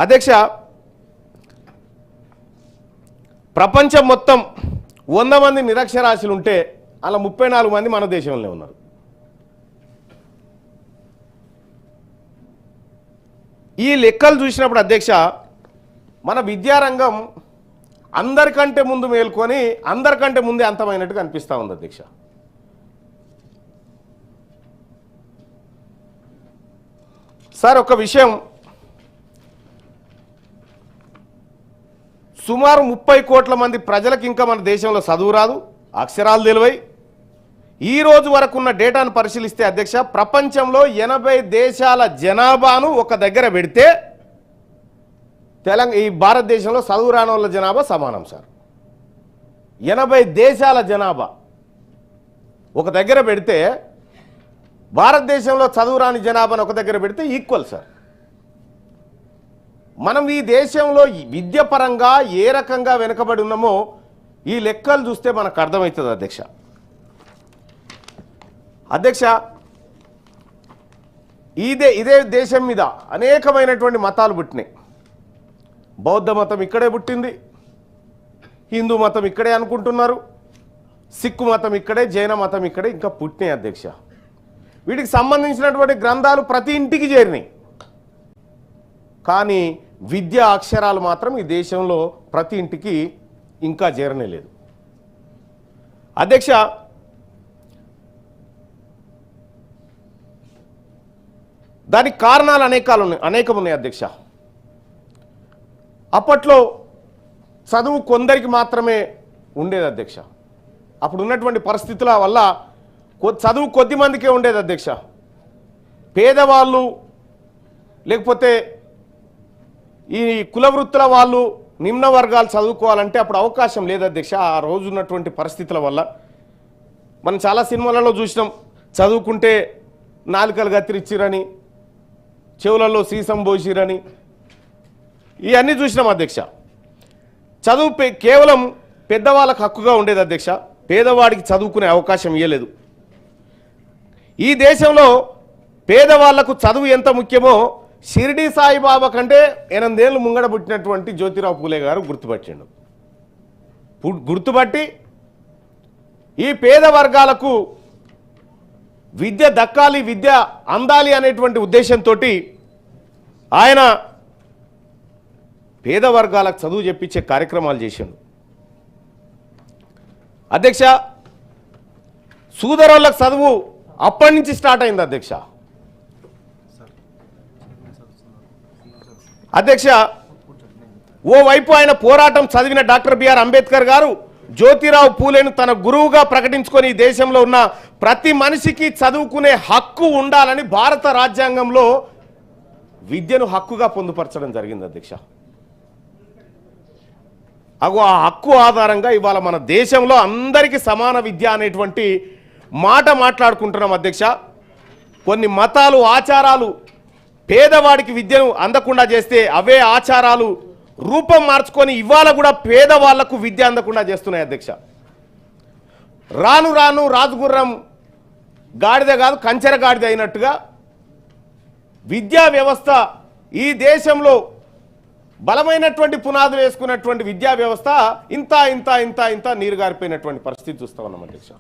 అధ్యక్ష, ప్రపంచం మొత్తం 100 మంది నిరక్షరాస్యులు ఉంటే అలా 34 మంది మన దేశంలో ఉన్నారు. ఈ లెక్కలు చూసినప్పుడు అధ్యక్ష, మన విద్యారంగం అందరికంటే ముందు మేల్కొని అందరికంటే ముందే అంతమైనట్టుగా అనిపిస్తూ ఉంది అధ్యక్ష. సార్, ఒక విషయం, సుమారు 30 కోట్ల మంది ప్రజలకు ఇంకా మన దేశంలో చదువు రాదు, అక్షరాలు తెలివై. ఈ రోజు వరకు ఉన్న డేటాను పరిశీలిస్తే అధ్యక్ష, ప్రపంచంలో 80 దేశాల జనాభాను ఒక దగ్గర పెడితే ఈ భారతదేశంలో చదువు రాని వాళ్ళ జనాభా సమానం సార్. 80 దేశాల జనాభా ఒక దగ్గర పెడితే భారతదేశంలో చదువు రాని జనాభాను ఒక దగ్గర పెడితే ఈక్వల్ సార్. మనం ఈ దేశంలో విద్య పరంగా ఏ రకంగా వెనుకబడి ఉన్నామో ఈ లెక్కలు చూస్తే మనకు అర్థమవుతుంది అధ్యక్ష. అధ్యక్ష, ఇదే దేశం మీద అనేకమైనటువంటి మతాలు పుట్టినాయి. బౌద్ధ మతం ఇక్కడే పుట్టింది, హిందూ మతం ఇక్కడే అనుకుంటున్నారు, సిక్కు మతం ఇక్కడే, జైన మతం ఇక్కడే ఇంకా పుట్టినాయి అధ్యక్ష. వీటికి సంబంధించినటువంటి గ్రంథాలు ప్రతి ఇంటికి చేరినాయి. కానీ విద్యా అక్షరాలు మాత్రం ఈ దేశంలో ప్రతి ఇంటికి ఇంకా చేరనే లేదు అధ్యక్ష. దానికి కారణాలు అనేకం ఉన్నాయి అధ్యక్ష. అప్పట్లో చదువు కొందరికి మాత్రమే ఉండేది అధ్యక్ష. అప్పుడు ఉన్నటువంటి పరిస్థితుల వల్ల చదువు కొద్ది మందికే ఉండేది అధ్యక్ష. పేదవాళ్ళు లేకపోతే ఈ కుల వృత్తుల వాళ్ళు, నిమ్న వర్గాలు చదువుకోవాలంటే అప్పుడు అవకాశం లేదు అధ్యక్ష. ఆ రోజు ఉన్నటువంటి పరిస్థితుల వల్ల మనం చాలా సినిమాలలో చూసినాం, చదువుకుంటే నాలుకలు గత్తిరిచ్చిరని, చెవులలో సీసం పోసిరని, ఇవన్నీ చూసినాం అధ్యక్ష. చదువు కేవలం పెద్దవాళ్ళకు హక్కుగా ఉండేది అధ్యక్ష. పేదవాడికి చదువుకునే అవకాశం ఇవ్వలేదు. ఈ దేశంలో పేదవాళ్లకు చదువు ఎంత ముఖ్యమో షిరిడి సాయిబాబా కంటే 8 ఏళ్ళు ముంగడ పుట్టినటువంటి జ్యోతిరావు పూలే గారు గుర్తుపట్టి ఈ పేద వర్గాలకు విద్య దక్కాలి, విద్య అందాలి అనేటువంటి ఉద్దేశంతో ఆయన పేద వర్గాలకు చదువు చెప్పించే కార్యక్రమాలు చేశాడు అధ్యక్ష. సూదరోళ్ళకు చదువు అప్పటి నుంచి స్టార్ట్ అయింది అధ్యక్ష. అధ్యక్ష, ఓవైపు ఆయన పోరాటం చదివిన డాక్టర్ బిఆర్ అంబేద్కర్ గారు జ్యోతిరావు పూలేను తన గురువుగా ప్రకటించుకొని దేశంలో ఉన్న ప్రతి మనిషికి చదువుకునే హక్కు ఉండాలని భారత రాజ్యాంగంలో విద్యను హక్కుగా పొందుపరచడం జరిగింది అధ్యక్ష. ఆ హక్కు ఆధారంగా ఇవాళ మన దేశంలో అందరికీ సమాన విద్య అనేటువంటి మాట మాట్లాడుకుంటున్నాం అధ్యక్ష. కొన్ని మతాలు, ఆచారాలు పేదవాడికి విద్యను అందకుండా చేస్తే అవే ఆచారాలు రూపం మార్చుకొని ఇవాళ కూడా పేదవాళ్లకు విద్య అందకుండా చేస్తున్నాయి అధ్యక్ష. రాను రాను రాజుగుర్రం గాడిద కాదు కంచెర గాడిద అయినట్టుగా విద్యా వ్యవస్థ ఈ దేశంలో బలమైనటువంటి పునాదులు వేసుకున్నటువంటి విద్యా వ్యవస్థ ఇంత ఇంత ఇంత ఇంత నీరు గారిపోయినటువంటి పరిస్థితి చూస్తా ఉన్నాం అధ్యక్ష.